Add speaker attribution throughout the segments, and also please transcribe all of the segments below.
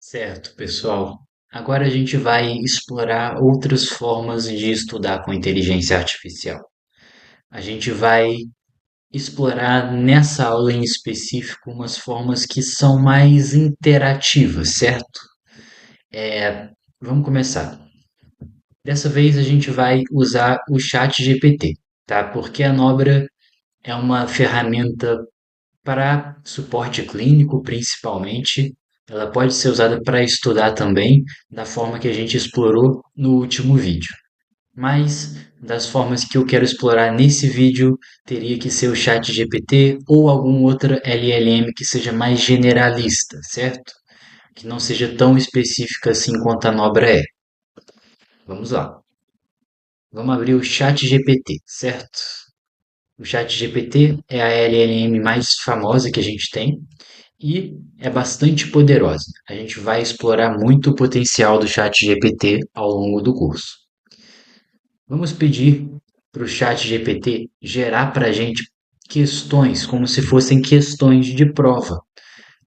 Speaker 1: Certo, pessoal. Agora a gente vai explorar outras formas de estudar com inteligência artificial. A gente vai explorar nessa aula em específico umas formas que são mais interativas, certo? Vamos começar. Dessa vez a gente vai usar o Chat GPT, tá? Porque a Nobra é uma ferramenta para suporte clínico, principalmente. Ela pode ser usada para estudar também, da forma que a gente explorou no último vídeo. Mas das formas que eu quero explorar nesse vídeo, teria que ser o Chat GPT ou algum outro LLM que seja mais generalista, certo? Que não seja tão específica assim quanto a Nobra é. Vamos lá. Vamos abrir o Chat GPT, certo? O Chat GPT é a LLM mais famosa que a gente tem e é bastante poderosa. A gente vai explorar muito o potencial do Chat GPT ao longo do curso. Vamos pedir para o Chat GPT gerar para a gente questões como se fossem questões de prova,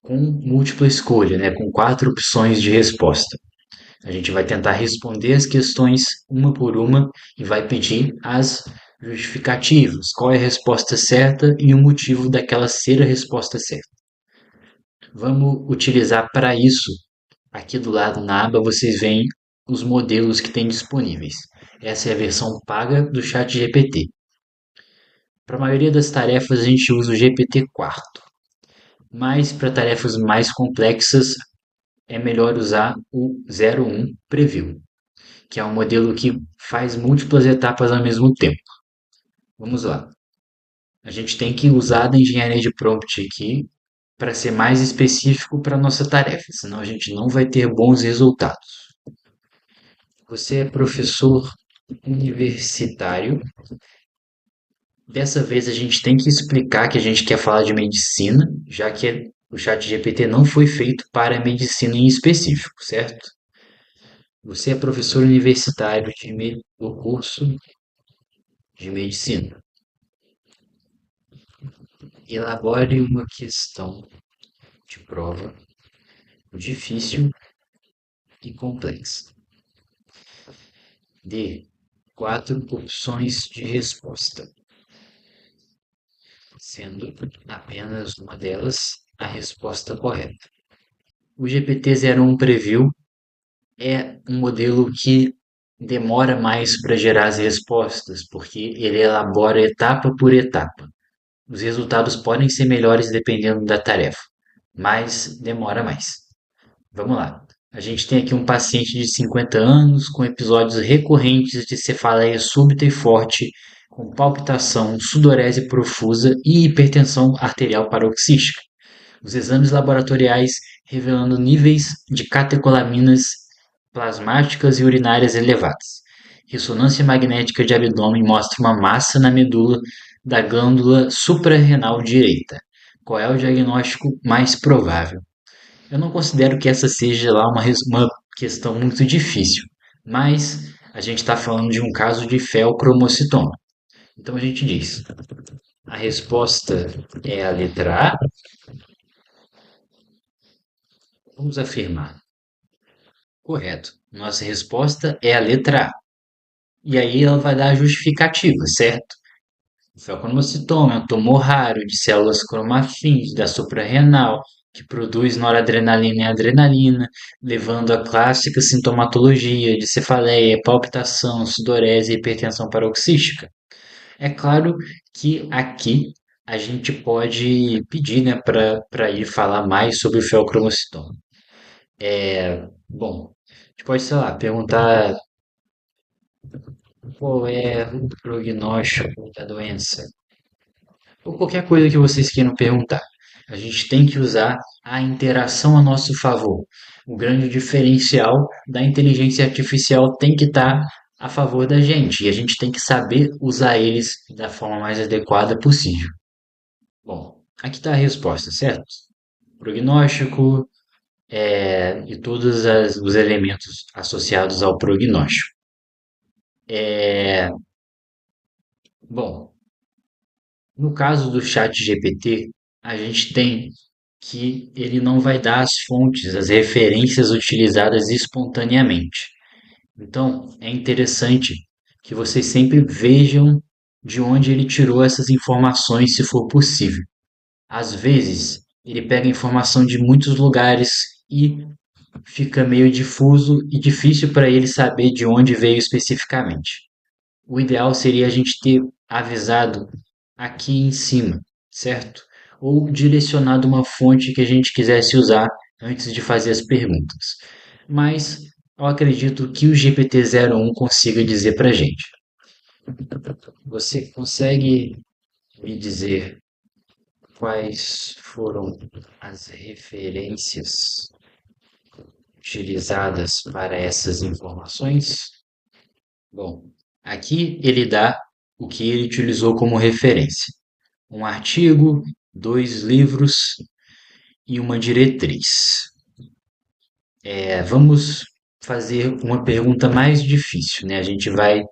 Speaker 1: com múltipla escolha, né? Com quatro opções de resposta. A gente vai tentar responder as questões uma por uma e vai pedir as justificativas, qual é a resposta certa e o motivo daquela ser a resposta certa. Vamos utilizar para isso. Aqui do lado na aba vocês veem os modelos que tem disponíveis. Essa é a versão paga do Chat GPT. Para a maioria das tarefas a gente usa o GPT-4, mas para tarefas mais complexas é melhor usar o 01 Preview, que é um modelo que faz múltiplas etapas ao mesmo tempo. Vamos lá. A gente tem que usar da engenharia de prompt aqui para ser mais específico para a nossa tarefa, senão a gente não vai ter bons resultados. Você é professor universitário. Dessa vez a gente tem que explicar que a gente quer falar de medicina, já que o chat GPT não foi feito para medicina em específico, certo? Você é professor universitário do curso de medicina. Elabore uma questão de prova difícil e complexa. Dê quatro opções de resposta, sendo apenas uma delas a resposta correta. O GPT-01 Preview é um modelo que demora mais para gerar as respostas, porque ele elabora etapa por etapa. Os resultados podem ser melhores dependendo da tarefa, mas demora mais. Vamos lá. A gente tem aqui um paciente de 50 anos com episódios recorrentes de cefaleia súbita e forte, com palpitação, sudorese profusa e hipertensão arterial paroxística. Os exames laboratoriais revelando níveis de catecolaminas plasmáticas e urinárias elevadas. Ressonância magnética de abdômen mostra uma massa na medula da glândula suprarrenal direita. Qual é o diagnóstico mais provável? Eu não considero que essa seja lá uma questão muito difícil, mas a gente está falando de um caso de feocromocitoma. Então a gente diz: a resposta é a letra A. Vamos afirmar. Correto. Nossa resposta é a letra A. E aí ela vai dar a justificativa, certo? O feocromocitoma é um tumor raro de células cromafins da suprarrenal que produz noradrenalina e adrenalina, levando à clássica sintomatologia de cefaleia, palpitação, sudorese e hipertensão paroxística. É claro que aqui a gente pode pedir, né, para ir falar mais sobre o feocromocitoma. Bom, a gente pode, sei lá, perguntar qual é o prognóstico da doença, ou qualquer coisa que vocês queiram perguntar. A gente tem que usar a interação a nosso favor. O grande diferencial da inteligência artificial tem que estar a favor da gente e a gente tem que saber usar eles da forma mais adequada possível. Bom, aqui está a resposta, certo? Prognóstico e todos os elementos associados ao prognóstico. Bom, no caso do chat GPT, a gente tem que ele não vai dar as fontes, as referências utilizadas espontaneamente. Então, é interessante que vocês sempre vejam de onde ele tirou essas informações, se for possível. Às vezes, ele pega informação de muitos lugares e fica meio difuso e difícil para ele saber de onde veio especificamente. O ideal seria a gente ter avisado aqui em cima, certo? Ou direcionado uma fonte que a gente quisesse usar antes de fazer as perguntas. Mas eu acredito que o GPT-01 consiga dizer para a gente. Você consegue me dizer quais foram as referências utilizadas para essas informações? Bom, aqui ele dá o que ele utilizou como referência: um artigo, dois livros e uma diretriz. Vamos fazer uma pergunta mais difícil, né? A gente vai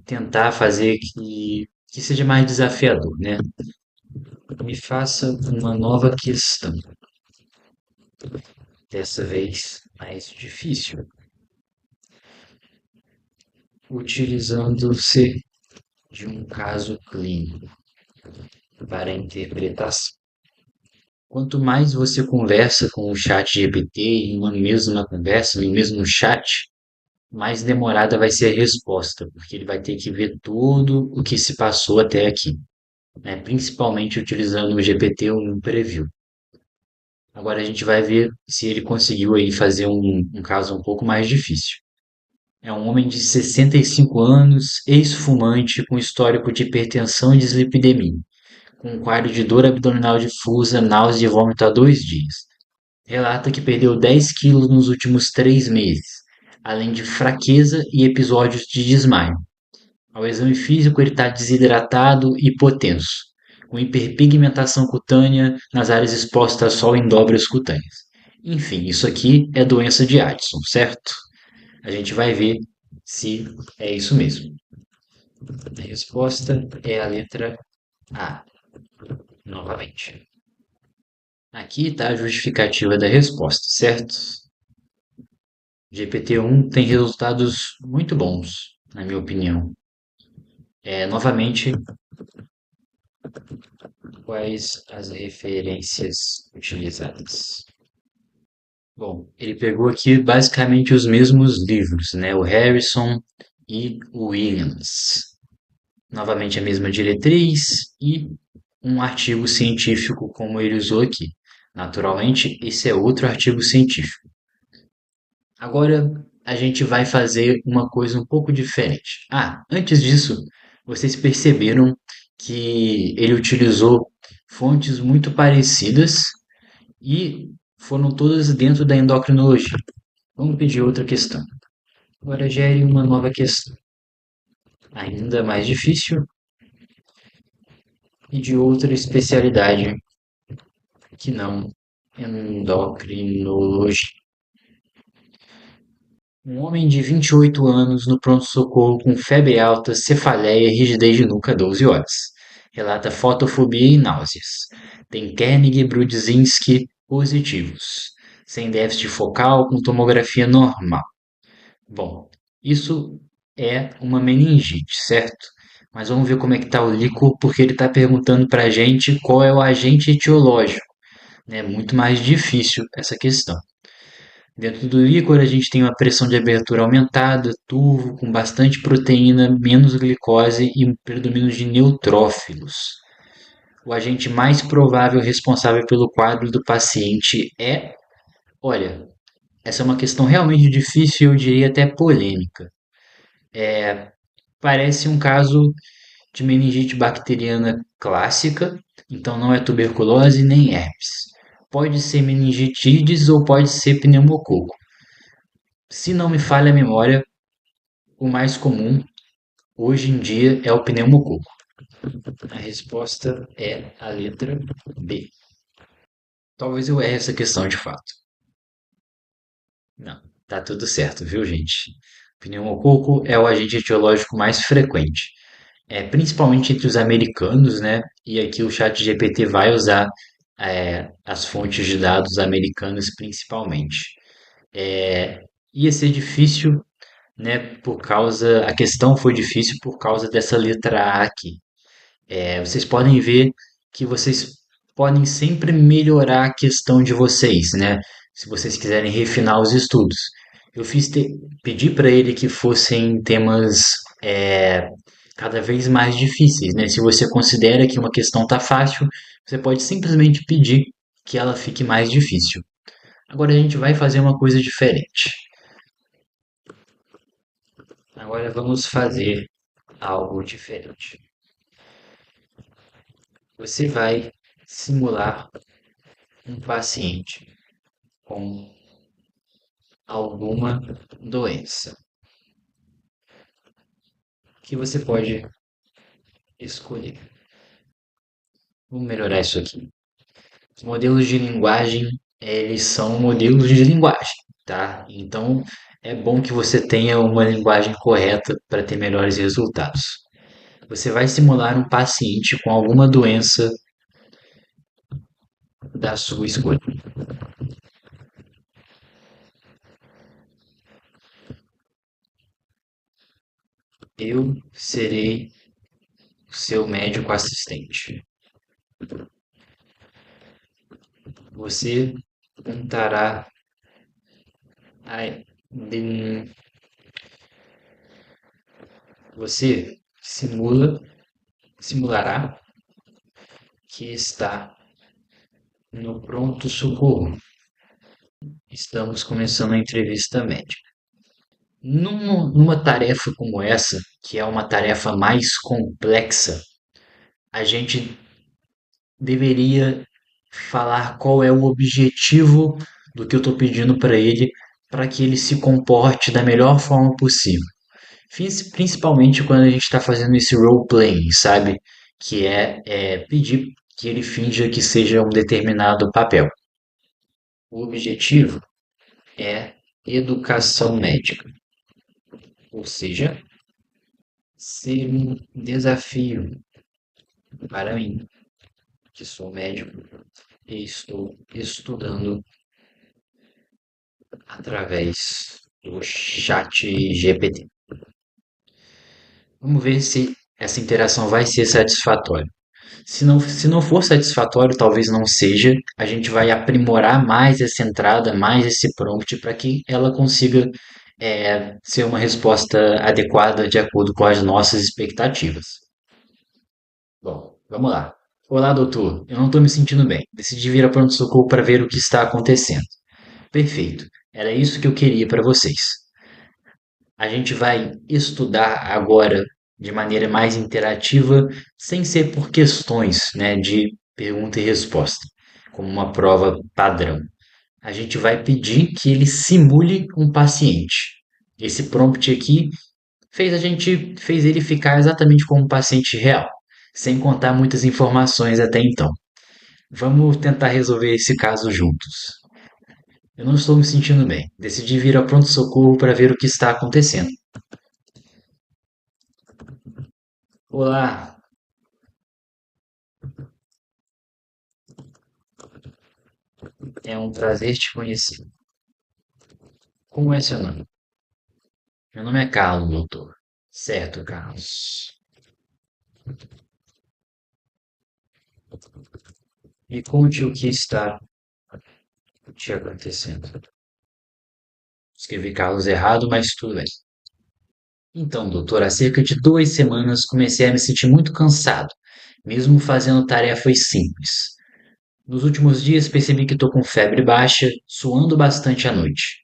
Speaker 1: tentar fazer que seja mais desafiador, né? Me faça uma nova questão, dessa vez mais difícil, utilizando-se de um caso clínico para a interpretação. Quanto mais você conversa com o chat GPT em uma mesma conversa, no mesmo chat, mais demorada vai ser a resposta, porque ele vai ter que ver tudo o que se passou até aqui, né? Principalmente utilizando o GPT um preview. Agora a gente vai ver se ele conseguiu aí fazer um caso um pouco mais difícil. É um homem de 65 anos, ex-fumante, com histórico de hipertensão e dislipidemia, com um quadro de dor abdominal difusa, náusea e vômito há 2 dias. Relata que perdeu 10 quilos nos últimos 3 meses, além de fraqueza e episódios de desmaio. Ao exame físico, ele está desidratado e hipotenso, com hiperpigmentação cutânea nas áreas expostas a sol em dobras cutâneas. Enfim, isso aqui é doença de Addison, certo? A gente vai ver se é isso mesmo. A resposta é a letra A, novamente. Aqui está a justificativa da resposta, certo? GPT-1 tem resultados muito bons, na minha opinião. Novamente, quais as referências utilizadas? Bom, ele pegou aqui basicamente os mesmos livros, né? O Harrison e o Williams. Novamente a mesma diretriz e um artigo científico como ele usou aqui. Naturalmente, esse é outro artigo científico. Agora a gente vai fazer uma coisa um pouco diferente. Antes disso, vocês perceberam que ele utilizou fontes muito parecidas e foram todas dentro da endocrinologia. Vamos pedir outra questão. Agora gere uma nova questão, ainda mais difícil e de outra especialidade que não endocrinologia. Um homem de 28 anos no pronto-socorro com febre alta, cefaleia e rigidez de nuca 12 horas. Relata fotofobia e náuseas. Tem Kernig-Brudzinski positivos. Sem déficit focal, com tomografia normal. Bom, isso é uma meningite, certo? Mas vamos ver como é que está o líquor, porque ele está perguntando para a gente qual é o agente etiológico. É muito mais difícil essa questão. Dentro do líquor, a gente tem uma pressão de abertura aumentada, turvo, com bastante proteína, menos glicose e um predomínio de neutrófilos. O agente mais provável responsável pelo quadro do paciente é. Olha, essa é uma questão realmente difícil e eu diria até polêmica. Parece um caso de meningite bacteriana clássica, então não é tuberculose nem herpes. Pode ser meningitidis ou pode ser pneumococo. Se não me falha a memória, o mais comum hoje em dia é o pneumococo. A resposta é a letra B. Talvez eu erre essa questão de fato. Não, tá tudo certo, viu, gente? O pneumococo é o agente etiológico mais frequente, principalmente entre os americanos, né? E aqui o chat GPT vai usar as fontes de dados americanas principalmente. É, ia ser difícil, né, a questão foi difícil por causa dessa letra A aqui. Vocês podem ver que vocês podem sempre melhorar a questão de vocês, né? Se vocês quiserem refinar os estudos. Eu pedi para ele que fossem temas cada vez mais difíceis, né? Se você considera que uma questão está fácil, você pode simplesmente pedir que ela fique mais difícil. Agora a gente vai fazer uma coisa diferente. Agora vamos fazer algo diferente. Você vai simular um paciente com alguma doença que você pode escolher. Vamos melhorar isso aqui. Os modelos de linguagem, eles são modelos de linguagem, tá? Então, é bom que você tenha uma linguagem correta para ter melhores resultados. Você vai simular um paciente com alguma doença da sua escolha. Eu serei o seu médico assistente. Você tentará de- você simulará que está no pronto-socorro. Estamos começando a entrevista médica. Numa tarefa como essa, que é uma tarefa mais complexa, a gente deveria falar qual é o objetivo do que eu estou pedindo para que ele se comporte da melhor forma possível. Principalmente quando a gente está fazendo esse role-playing, sabe? Que é pedir que ele finja que seja um determinado papel. O objetivo é educação médica, ou seja, ser um desafio para mim, que sou médico e estou estudando através do chat GPT. Vamos ver se essa interação vai ser satisfatória. Se não for satisfatório, talvez não seja. A gente vai aprimorar mais essa entrada, mais esse prompt, para que ela consiga ser uma resposta adequada de acordo com as nossas expectativas. Bom, vamos lá. Olá, doutor. Eu não estou me sentindo bem. Decidi vir a pronto-socorro para ver o que está acontecendo. Perfeito. Era isso que eu queria para vocês. A gente vai estudar agora de maneira mais interativa, sem ser por questões, né, de pergunta e resposta, como uma prova padrão. A gente vai pedir que ele simule um paciente. Esse prompt aqui fez ele ficar exatamente como um paciente real, sem contar muitas informações até então. Vamos tentar resolver esse caso juntos. Eu não estou me sentindo bem. Decidi vir ao pronto-socorro para ver o que está acontecendo. Olá, é um prazer te conhecer. Como é seu nome? Meu nome é Carlos, doutor. Certo, Carlos. Me conte o que está te acontecendo. Escrevi Carlos errado, mas tudo bem. Então, doutor, há cerca de 2 semanas comecei a me sentir muito cansado, mesmo fazendo tarefas simples. Nos últimos dias percebi que estou com febre baixa, suando bastante à noite.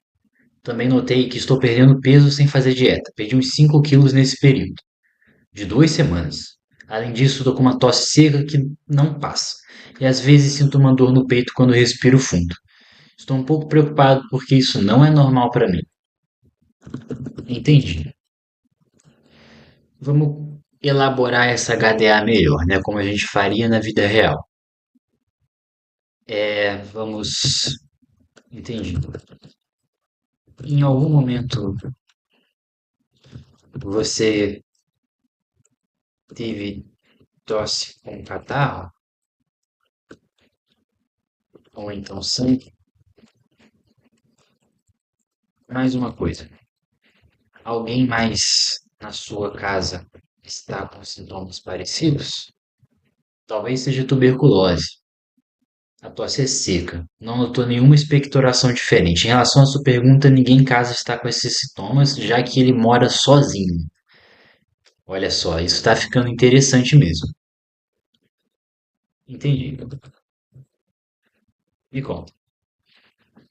Speaker 1: Também notei que estou perdendo peso sem fazer dieta. Perdi uns 5 quilos nesse período, de 2 semanas. Além disso, estou com uma tosse seca que não passa. E às vezes sinto uma dor no peito quando respiro fundo. Estou um pouco preocupado porque isso não é normal para mim. Entendi. Vamos elaborar essa HDA melhor, né? Como a gente faria na vida real. Vamos. Entendi. Em algum momento você teve tosse com catarro? ou então sangue. Mais uma coisa, alguém mais na sua casa está com sintomas parecidos? Talvez seja tuberculose. A tosse é seca. Não notou nenhuma expectoração diferente. Em relação à sua pergunta, ninguém em casa está com esses sintomas, já que ele mora sozinho. Olha só, isso está ficando interessante mesmo. Entendi. Me conta.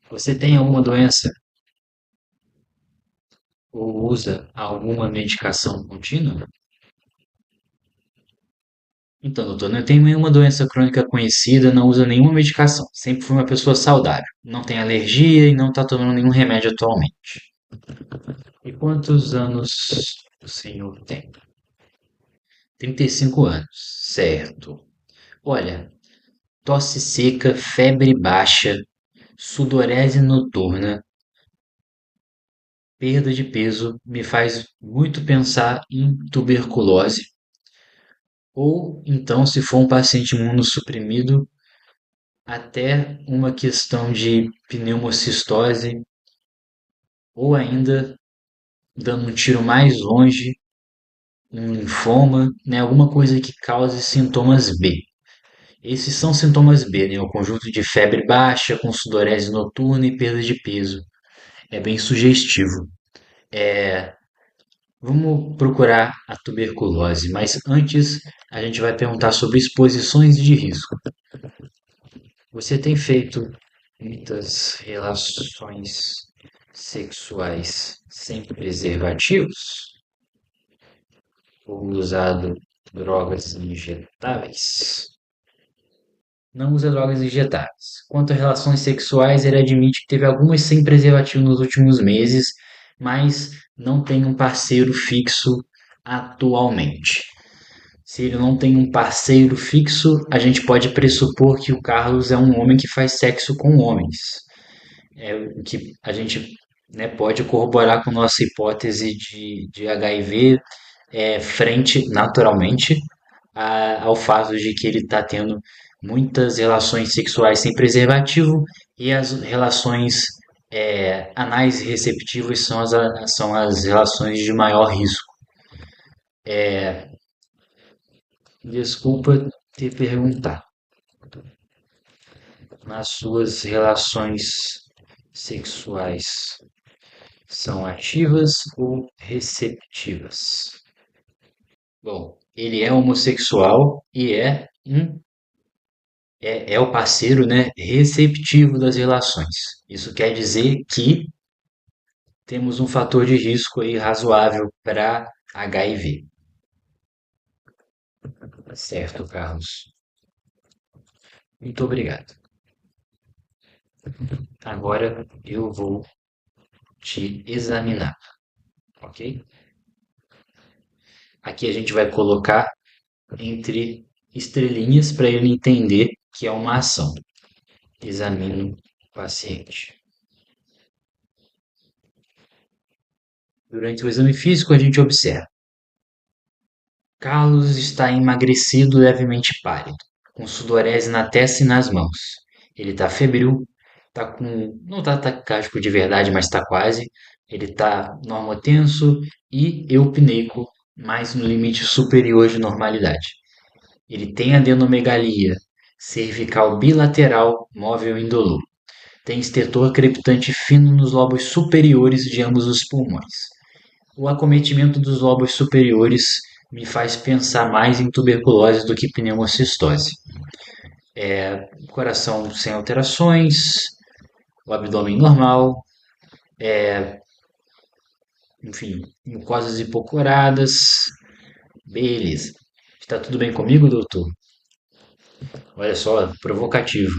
Speaker 1: Você tem alguma doença ou usa alguma medicação contínua? Então, doutor, não tem nenhuma doença crônica conhecida, não usa nenhuma medicação. Sempre foi uma pessoa saudável. Não tem alergia e não está tomando nenhum remédio atualmente. E quantos anos o senhor tem? 35 anos. Certo. Olha, tosse seca, febre baixa, sudorese noturna, perda de peso, me faz muito pensar em tuberculose. Ou então, se for um paciente imunossuprimido, até uma questão de pneumocistose, ou ainda, dando um tiro mais longe, um linfoma, né, alguma coisa que cause sintomas B. Esses são sintomas B, né, o conjunto de febre baixa com sudorese noturna e perda de peso. É bem sugestivo. Vamos procurar a tuberculose, mas antes a gente vai perguntar sobre exposições de risco. Você tem feito muitas relações sexuais sem preservativos ou usado drogas injetáveis? Não usa drogas injetáveis. Quanto a relações sexuais, ele admite que teve algumas sem preservativo nos últimos meses, mas não tem um parceiro fixo atualmente. Se ele não tem um parceiro fixo, a gente pode pressupor que o Carlos é um homem que faz sexo com homens. É o que a gente, né, pode corroborar com nossa hipótese de HIV, frente naturalmente ao fato de que ele está tendo muitas relações sexuais sem preservativo e as relações anais receptivas são as relações de maior risco. Desculpa te perguntar, nas suas relações sexuais são ativas ou receptivas? Bom, ele é homossexual e é o parceiro, né, receptivo das relações. Isso quer dizer que temos um fator de risco aí razoável para HIV. Certo, Carlos. Muito obrigado. Agora eu vou te examinar, ok? Aqui a gente vai colocar entre estrelinhas para ele entender que é uma ação. Examino o paciente. Durante o exame físico, a gente observa: Carlos está emagrecido, levemente pálido, com sudorese na testa e nas mãos. Ele está febril, não está taquicárdico de verdade, mas está quase. Ele está normotenso e eupneico, mais no limite superior de normalidade. Ele tem adenomegalia cervical bilateral móvel indolor. Tem estetor crepitante fino nos lobos superiores de ambos os pulmões. O acometimento dos lobos superiores me faz pensar mais em tuberculose do que pneumocistose. Coração sem alterações, o abdômen normal, enfim, mucosas hipocoradas. Beleza. Está tudo bem comigo, doutor? Olha só, provocativo.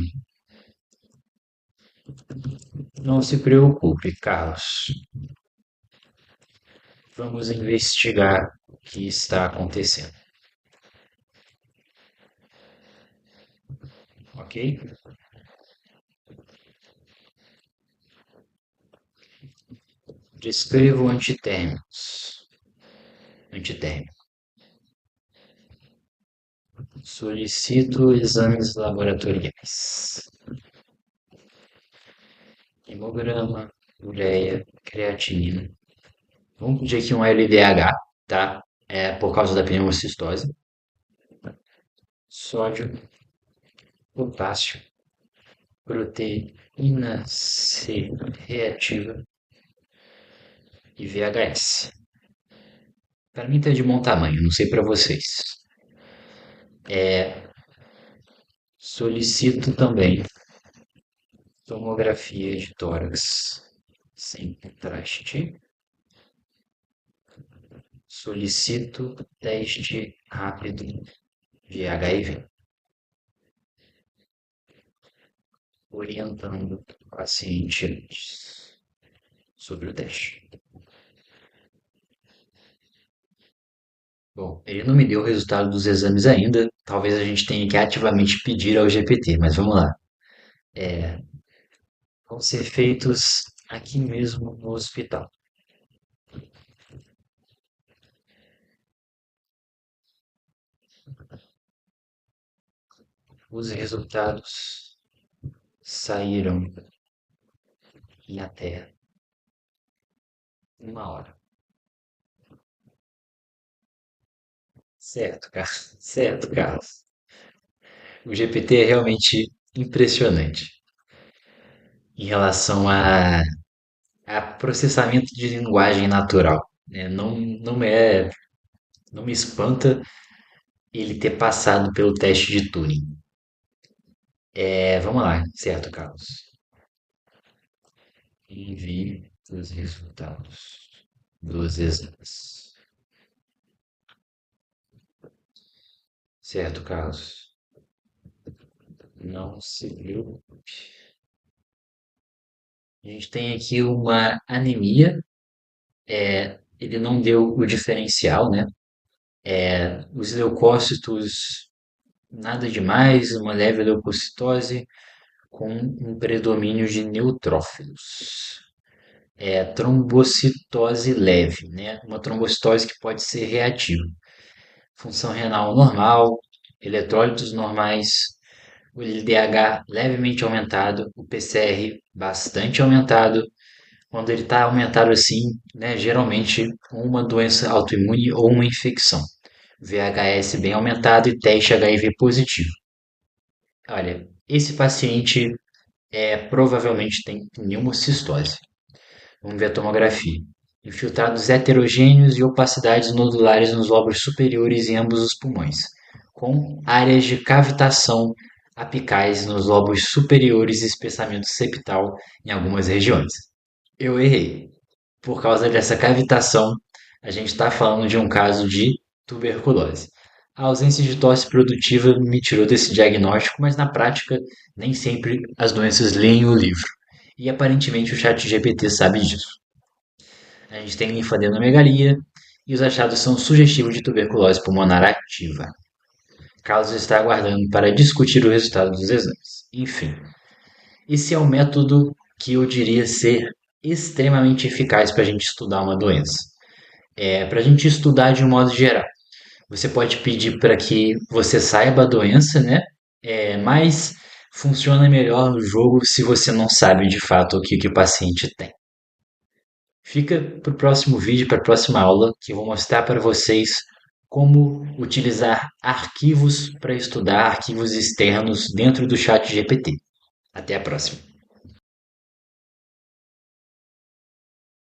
Speaker 1: Não se preocupe, Carlos. Vamos investigar o que está acontecendo, ok? Descrevo antitérmicos. Antitérmico. Solicito exames laboratoriais. hemograma, ureia, creatinina. Vamos pedir aqui um LDH, tá? É por causa da pneumocistose. Sódio, potássio, proteína C reativa e VHS. Para mim tá de bom tamanho, não sei para vocês. Solicito também tomografia de tórax sem contraste. Solicito teste rápido de HIV, orientando o paciente antes sobre o teste. Bom, ele não me deu o resultado dos exames ainda. Talvez a gente tenha que ativamente pedir ao GPT, mas vamos lá. Vão ser feitos aqui mesmo no hospital. Os resultados saíram em até 1 hora. Certo, Carlos. Certo, Carlos. O GPT é realmente impressionante em relação a processamento de linguagem natural, né? Não me espanta ele ter passado pelo teste de Turing. Vamos lá, certo, Carlos? Envie os resultados dos exames. Certo, Carlos? Não se preocupe. A gente tem aqui uma anemia. Ele não deu o diferencial, né? Os leucócitos, nada demais, uma leve leucocitose com um predomínio de neutrófilos. Trombocitose leve, né? Uma trombocitose que pode ser reativa. Função renal normal, eletrólitos normais, o LDH levemente aumentado, o PCR bastante aumentado. Quando ele está aumentado assim, né, geralmente uma doença autoimune ou uma infecção. VHS bem aumentado e teste HIV positivo. Olha, esse paciente provavelmente tem pneumocistose. Vamos ver a tomografia. Infiltrados heterogêneos e opacidades nodulares nos lobos superiores em ambos os pulmões, com áreas de cavitação apicais nos lobos superiores e espessamento septal em algumas regiões. Eu errei. Por causa dessa cavitação, a gente está falando de um caso de tuberculose. A ausência de tosse produtiva me tirou desse diagnóstico, mas na prática nem sempre as doenças leem o livro. E aparentemente o chat GPT sabe disso. A gente tem linfadenomegalia e os achados são sugestivos de tuberculose pulmonar ativa. Carlos está aguardando para discutir o resultado dos exames. Enfim, esse é um método que eu diria ser extremamente eficaz para a gente estudar uma doença. Para a gente estudar de um modo geral. Você pode pedir para que você saiba a doença, né? Mas funciona melhor no jogo se você não sabe de fato o que, que o paciente tem. Fica para o próximo vídeo, para a próxima aula, que eu vou mostrar para vocês como utilizar arquivos para estudar arquivos externos dentro do chat GPT. Até a próxima.